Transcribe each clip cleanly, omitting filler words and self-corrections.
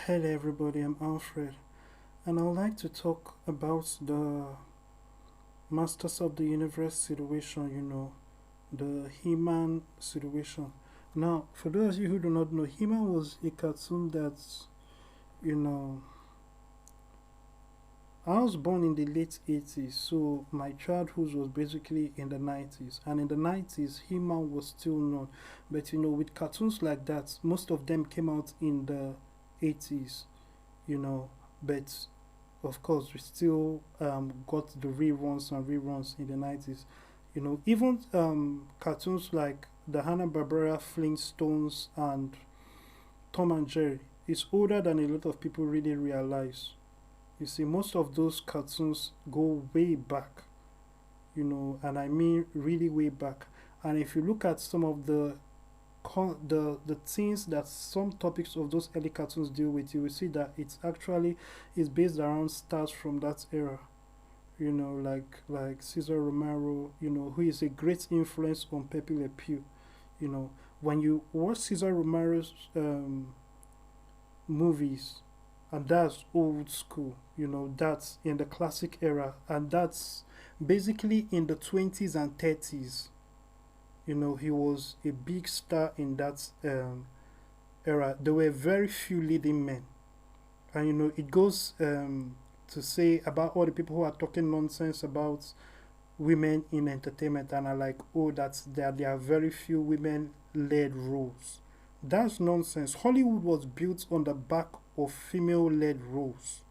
Hello, everybody. I'm Alfred, and I'd like to talk about the Masters of the Universe situation. The He-Man situation. Now, for those of you who do not know, He-Man was a cartoon that you know. I was born in the late 80s, so my childhood was basically in the 90s. And in the 90s, He-Man was still known. But with cartoons like that, most of them came out in the 80s, you know. But of course, we still got the reruns and reruns in the 90s. Even cartoons like the Hanna-Barbera Flintstones and Tom and Jerry is older than a lot of people really realize. You see, most of those cartoons go way back, and I mean really way back. And if you look at some of the things that some topics of those early cartoons deal with, you will see that it's actually is based around stars from that era. Like Cesar Romero, who is a great influence on Pepe Le Pew. When you watch Cesar Romero's movies, and that's old school, that's in the classic era, and that's basically in the 20s and 30s. He was a big star in that era. There were very few leading men, and it goes to say about all the people who are talking nonsense about women in entertainment and are like, oh, there are very few women led roles. That's nonsense. Hollywood was built on the back of female led roles.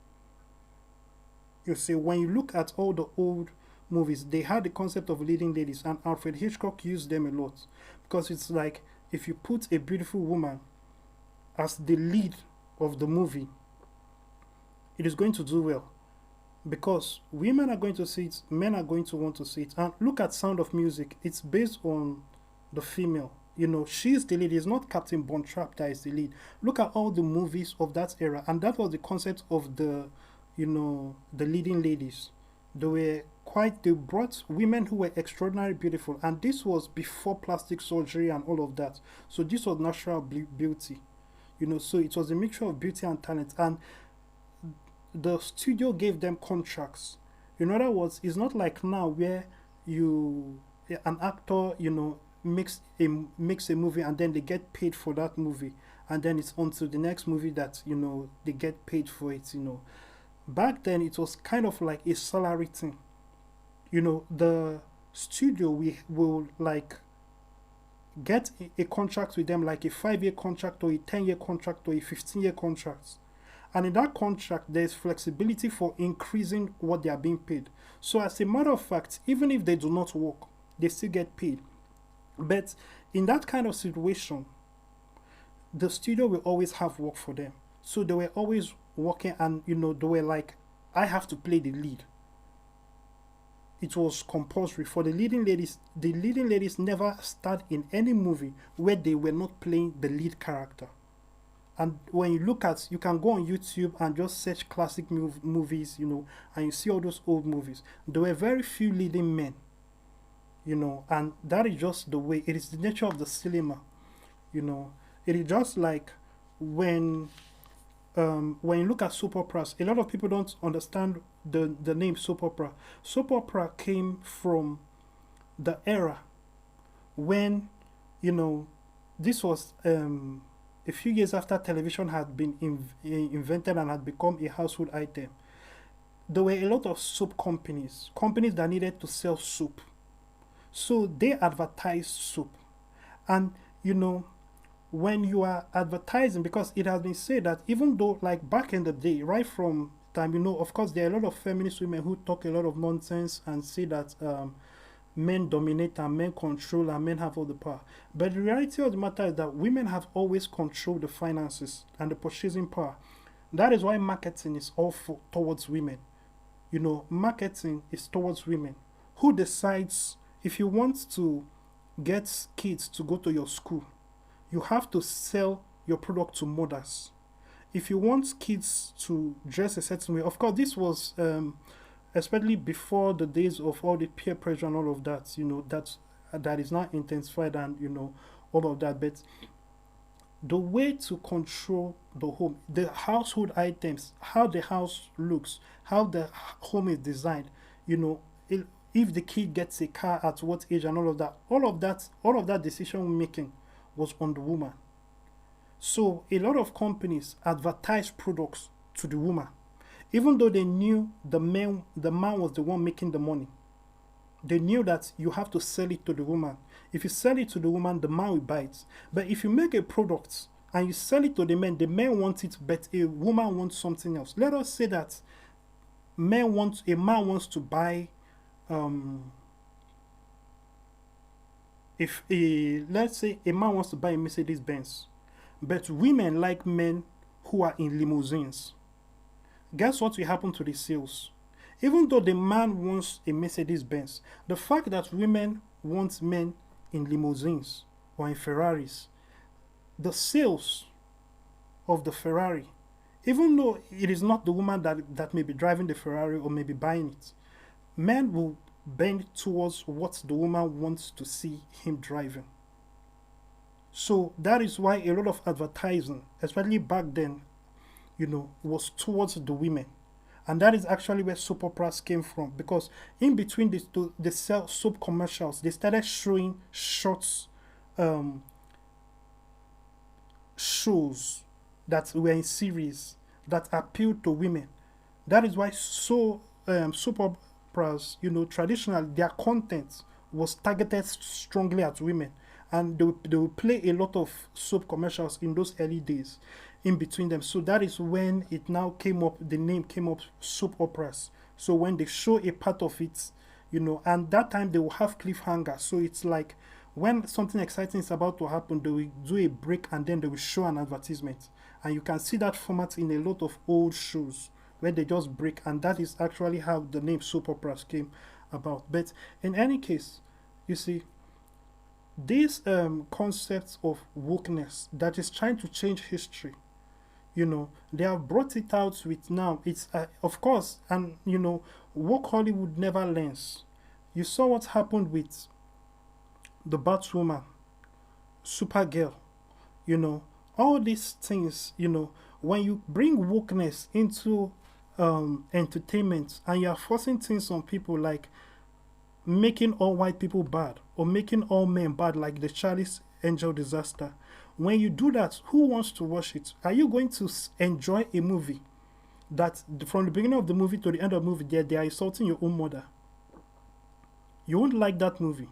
You see, when you look at all the old movies, they had the concept of leading ladies, and Alfred Hitchcock used them a lot because it's like if you put a beautiful woman as the lead of the movie, it is going to do well because women are going to see it, men are going to want to see it. And look at Sound of Music, it's based on the female. She's the lead. It's not Captain Bontrap that is the lead. Look at all the movies of that era, and that was the concept of the leading ladies. They brought women who were extraordinarily beautiful, and this was before plastic surgery and all of that. So this was natural beauty. So it was a mixture of beauty and talent, and the studio gave them contracts. In other words, it's not like now where an actor makes a movie and then they get paid for that movie, and then it's on to the next movie that they get paid for it. Back then it was kind of like a salary thing. The studio we will like get a contract with them, like a 5-year contract or a 10-year contract or a 15-year contract. And in that contract, there's flexibility for increasing what they are being paid. So, as a matter of fact, even if they do not work, they still get paid. But in that kind of situation, the studio will always have work for them. So they were always working, and they were like, I have to play the lead. It was compulsory for the leading ladies. The leading ladies never starred in any movie where they were not playing the lead character. And when you can go on YouTube and just search classic movies, and you see all those old movies. There were very few leading men, and that is just the way it is. The nature of the cinema, it is just like when you look at soap operas. A lot of people don't understand the name soap opera. Soap opera came from the era when this was a few years after television had been invented and had become a household item. There were a lot of soap companies that needed to sell soap. So they advertised soap. And, when you are advertising, because it has been said that even though, like back in the day, right from time, of course, there are a lot of feminist women who talk a lot of nonsense and say that men dominate and men control and men have all the power. But the reality of the matter is that women have always controlled the finances and the purchasing power. That is why marketing is all towards women. Marketing is towards women. Who decides if you want to get kids to go to your school? You have to sell your product to mothers. If you want kids to dress a certain way, of course, this was especially before the days of all the peer pressure and all of that, that is not intensified and all of that. But the way to control the home, the household items, how the house looks, how the home is designed, you know, if the kid gets a car at what age and all of that decision making was on the woman. So a lot of companies advertise products to the woman, even though they knew the man was the one making the money. They knew that you have to sell it to the woman. If you sell it to the woman, the man will buy it. But if you make a product and you sell it to the man wants it, but a woman wants something else. Let us say that a man wants to buy if a let's say a man wants to buy a Mercedes Benz, but women like men who are in limousines. Guess what will happen to the sales? Even though the man wants a Mercedes Benz, the fact that women want men in limousines or in Ferraris, the sales of the Ferrari, even though it is not the woman that may be driving the Ferrari or may be buying it, men will bend towards what the woman wants to see him driving. So that is why a lot of advertising, especially back then, was towards the women. And that is actually where soap operas came from, because in between the soap commercials, they started showing shorts, shows that were in series that appealed to women. That is why soap operas, traditionally their content was targeted strongly at women, and they would play a lot of soap commercials in those early days in between them. So that is when it now came up, the name came up, soap operas. So when they show a part of it, and that time they will have cliffhanger. So it's like when something exciting is about to happen, they will do a break and then they will show an advertisement. And you can see that format in a lot of old shows where they just break, and that is actually how the name soap operas came about. But in any case, you see, this concept of wokeness that is trying to change history, they have brought it out with now. It's of course, and woke Hollywood never learns. You saw what happened with the Batwoman, Supergirl, all these things. When you bring wokeness into entertainment and you are forcing things on people like making all white people bad or making all men bad, like the Charlie's Angel disaster. When you do that, who wants to watch it? Are you going to enjoy a movie that from the beginning of the movie to the end of the movie they are insulting your own mother? You won't like that movie.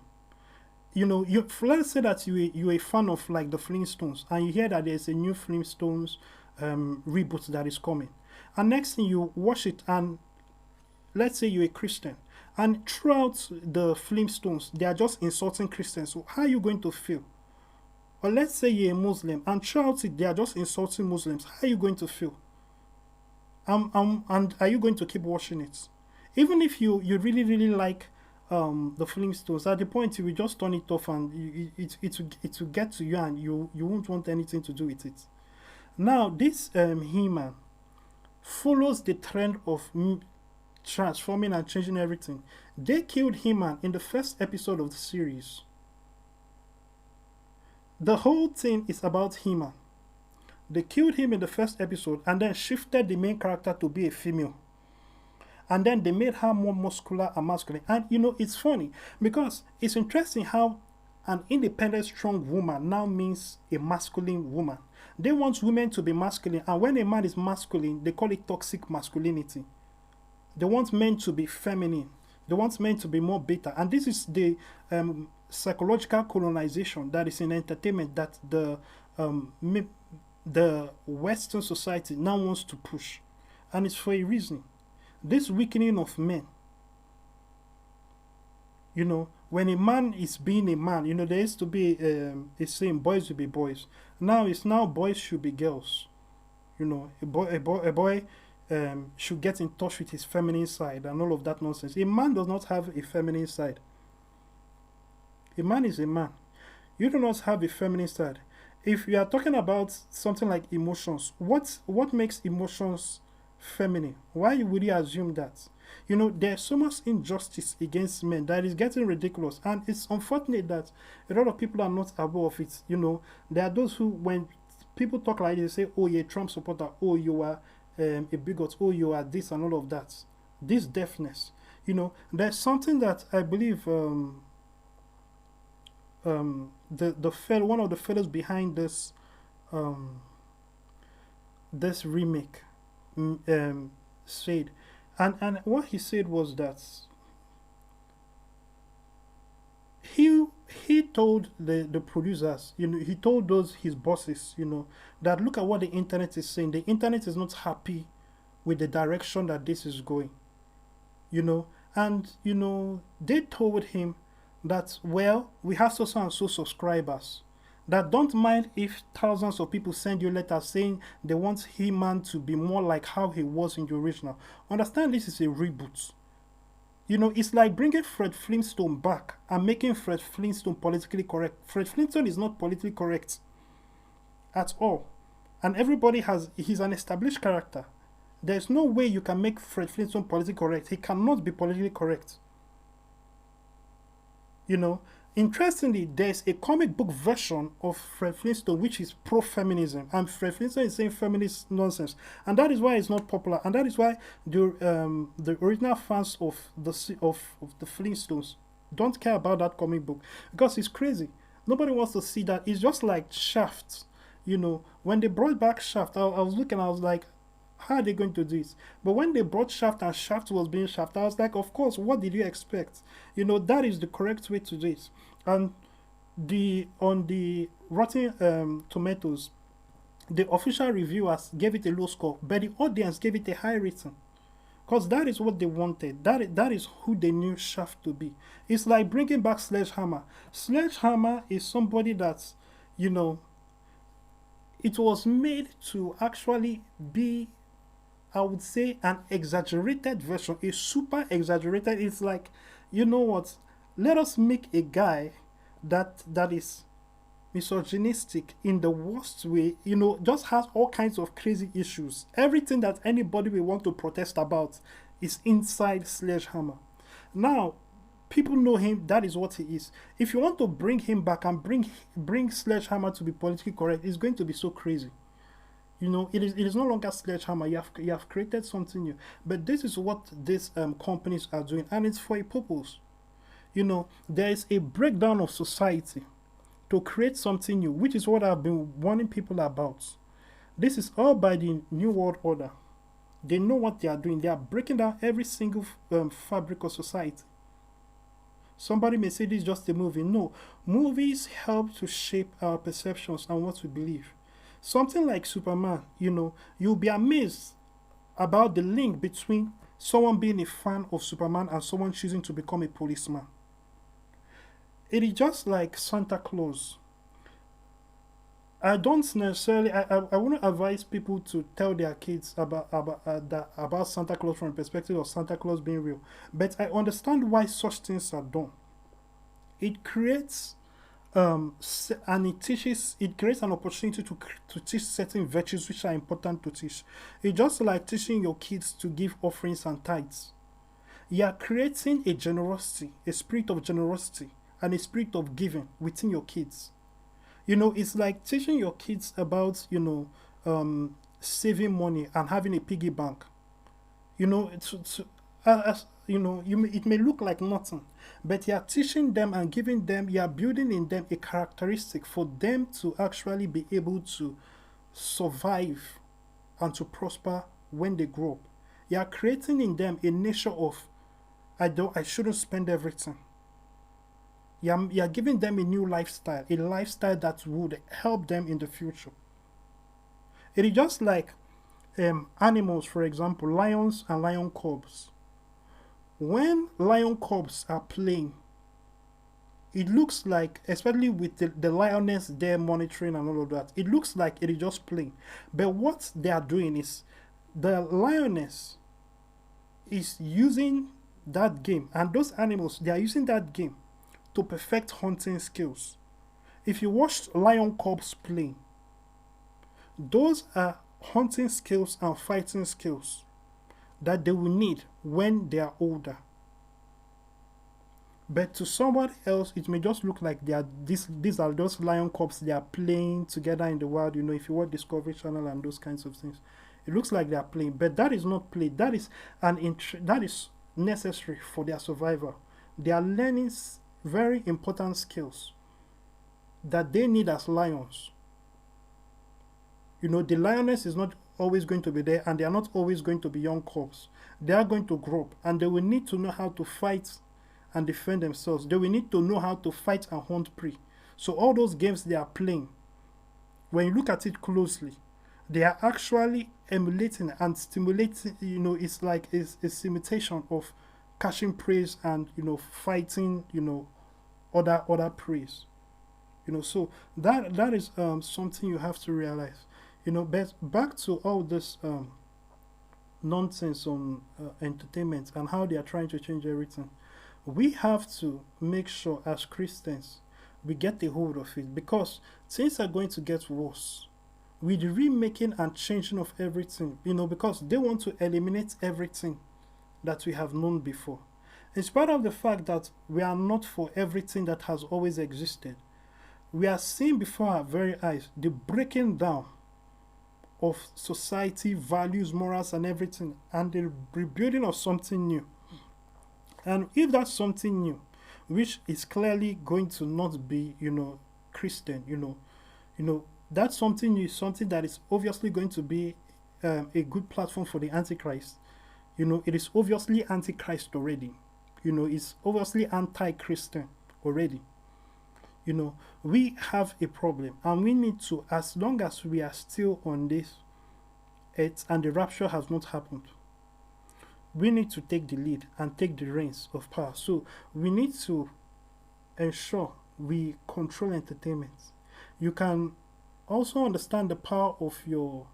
Let's say that you're a fan of like the Flintstones and you hear that there's a new Flintstones reboot that is coming, and next thing you watch it, and let's say you're a Christian, and throughout the Flintstones they are just insulting Christians. So how are you going to feel? Or let's say you're a Muslim and throughout it they are just insulting Muslims. How are you going to feel? And are you going to keep watching it? Even if you really really like the Flintstones, at the point you will just turn it off and it will get to you and you won't want anything to do with it. Now this He-Man follows the trend of transforming and changing everything. They killed He-Man in the first episode of the series. The whole thing is about He-Man. They killed him in the first episode and then shifted the main character to be a female. And then they made her more muscular and masculine. And it's funny because it's interesting how an independent, strong woman now means a masculine woman. They want women to be masculine, and when a man is masculine, they call it toxic masculinity. They want men to be feminine. They want men to be more beta. And this is the psychological colonization that is in entertainment that the Western society now wants to push. And it's for a reason. This weakening of men. When a man is being a man, there used to be a saying, boys will be boys. Now it's boys should be girls. A boy should get in touch with his feminine side and all of that nonsense. A man does not have a feminine side. A man is a man. You do not have a feminine side. If you are talking about something like emotions, what makes emotions feminine? Why would you assume that? There's so much injustice against men that is getting ridiculous, and it's unfortunate that a lot of people are not aware of it. There are those who, when people talk like this, they say, oh, you're a Trump supporter, oh, you are a bigot, oh, you are this and all of that. This deafness. There's something that I believe the fellow, one of the fellows behind um, this remake said, and what he said was that he he told the producers, he told those his bosses, that look at what the internet is saying. The internet is not happy with the direction that this is going, you know, and they told him that, well, we have so and so subscribers that don't mind if thousands of people send you letters saying they want He-Man to be more like how he was in the original. Understand, this is a reboot. It's like bringing Fred Flintstone back and making Fred Flintstone politically correct. Fred Flintstone is not politically correct at all. And he's an established character. There's no way you can make Fred Flintstone politically correct. He cannot be politically correct. Interestingly, there's a comic book version of Fred Flintstone which is pro-feminism, and Fred Flintstone is saying feminist nonsense, and that is why it's not popular, and that is why the original fans of the Flintstones don't care about that comic book, because it's crazy. Nobody wants to see that. It's just like Shaft. When they brought back Shaft, I was looking, I was like, how are they going to do it? But when they brought Shaft and Shaft was being Shaft, I was like, of course, what did you expect? That is the correct way to do it. And on the Rotten Tomatoes, the official reviewers gave it a low score, but the audience gave it a high rating. Because that is what they wanted. That is who they knew Shaft to be. It's like bringing back Sledgehammer. Sledgehammer is somebody that, it was made to actually be, I would say, an exaggerated version, a super exaggerated. It's like, what? Let us make a guy that is misogynistic in the worst way, just has all kinds of crazy issues. Everything that anybody will want to protest about is inside Sledgehammer. Now, people know him, that is what he is. If you want to bring him back and bring Sledgehammer to be politically correct, it's going to be so crazy. It is no longer Sledgehammer. You have created something new. But this is what these companies are doing, and it's for a purpose. There is a breakdown of society to create something new, which is what I've been warning people about. This is all by the New World Order. They know what they are doing. They are breaking down every single fabric of society. Somebody may say this is just a movie. No, movies help to shape our perceptions and what we believe. Something like Superman, you'll be amazed about the link between someone being a fan of Superman and someone choosing to become a policeman. It is just like Santa Claus. I don't necessarily. I want to advise people to tell their kids about Santa Claus from the perspective of Santa Claus being real. But I understand why such things are done. It creates and it creates an opportunity to teach certain virtues which are important to teach. It's just like teaching your kids to give offerings and tithes. You are creating a generosity, a spirit of generosity, and a spirit of giving within your kids. It's like teaching your kids about saving money and having a piggy bank. It may look like nothing, but you are teaching them and giving them, you are building in them a characteristic for them to actually be able to survive and to prosper when they grow up. You are creating in them a nature of, I shouldn't spend everything. You are giving them a new lifestyle, a lifestyle that would help them in the future. It is just like animals, for example, lions and lion cubs. When lion cubs are playing, it looks like, especially with the lioness there monitoring and all of that, it looks like it is just playing. But what they are doing is, the lioness is using that game, and those animals, they are using that game to perfect hunting skills. If you watch lion cubs play, those are hunting skills and fighting skills that they will need when they are older. But to somebody else, it may just look like they are these are those lion cubs they are playing together in the wild. You know, if you watch Discovery Channel and those kinds of things, it looks like they are playing. But that is not play. That is that is necessary for their survival. They are learning very important skills that they need as lions. You know, the lioness is not always going to be there, and they are not always going to be young cubs. They are going to grow up, and they will need to know how to fight and defend themselves. They will need to know how to fight and hunt prey. So all those games they are playing, when you look at it closely, they are actually emulating and stimulating. You know, it's like it's a simulation of catching prey and fighting. Other prey. You know, so that is something you have to realize. You know, but back to all this nonsense on entertainment and how they are trying to change everything. We have to make sure as Christians we get a hold of it, because things are going to get worse with the remaking and changing of everything, because they want to eliminate everything that we have known before. In spite of the fact that we are not for everything that has always existed, we are seeing before our very eyes the breaking down of society, values, morals, and everything, and the rebuilding of something new. And if that's something new, which is clearly going to not be, Christian, that's something new, something that is obviously going to be a good platform for the Antichrist. It is obviously Antichrist already. It's obviously anti-Christian already. We have a problem, and we need to, as long as we are still on this earth and the rapture has not happened, we need to take the lead and take the reins of power. So we need to ensure we control entertainment. You can also understand the power of your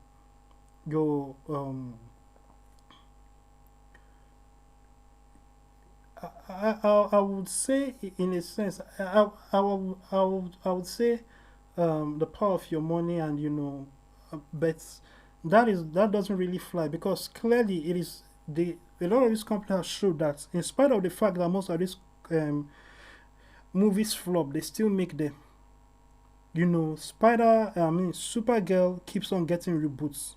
I would say, in a sense, I would say the power of your money, and but that doesn't really fly, because clearly it is a lot of these companies have showed that in spite of the fact that most of these movies flop, they still make them. Supergirl keeps on getting reboots.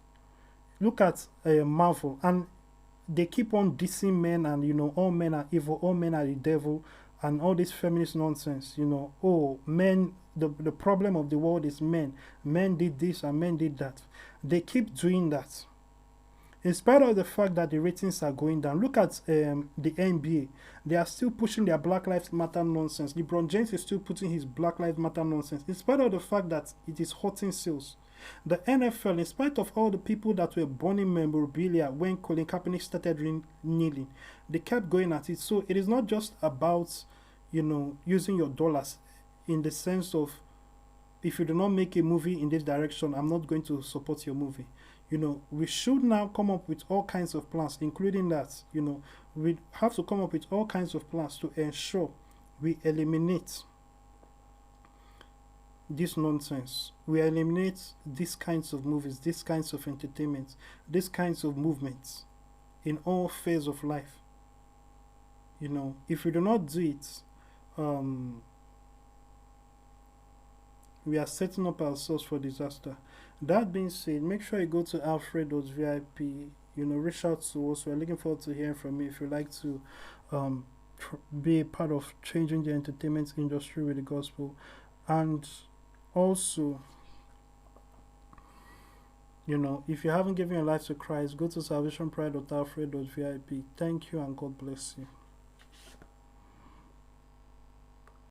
Look at Marvel, and they keep on dissing men, and all men are evil, all men are the devil, and all this feminist nonsense. Oh, men, the problem of the world is men. Men did this and men did that. They keep doing that. In spite of the fact that the ratings are going down, look at the NBA. They are still pushing their Black Lives Matter nonsense. LeBron James is still putting his Black Lives Matter nonsense, in spite of the fact that it is hurting sales. The NFL, in spite of all the people that were burning memorabilia when Colin Kaepernick started kneeling, they kept going at it. So it is not just about, using your dollars in the sense of, if you do not make a movie in this direction, I'm not going to support your movie. We should now come up with all kinds of plans, including that. We have to come up with all kinds of plans to ensure we eliminate this nonsense. We eliminate these kinds of movies, these kinds of entertainment, these kinds of movements in all phases of life. If we do not do it, we are setting up ourselves for disaster. That being said, make sure you go to Alfredo's VIP. Reach out to us. We're looking forward to hearing from you if you'd like to be a part of changing the entertainment industry with the gospel. And also, if you haven't given your life to Christ, go to salvationpride.alfred.vip. Thank you, and God bless you.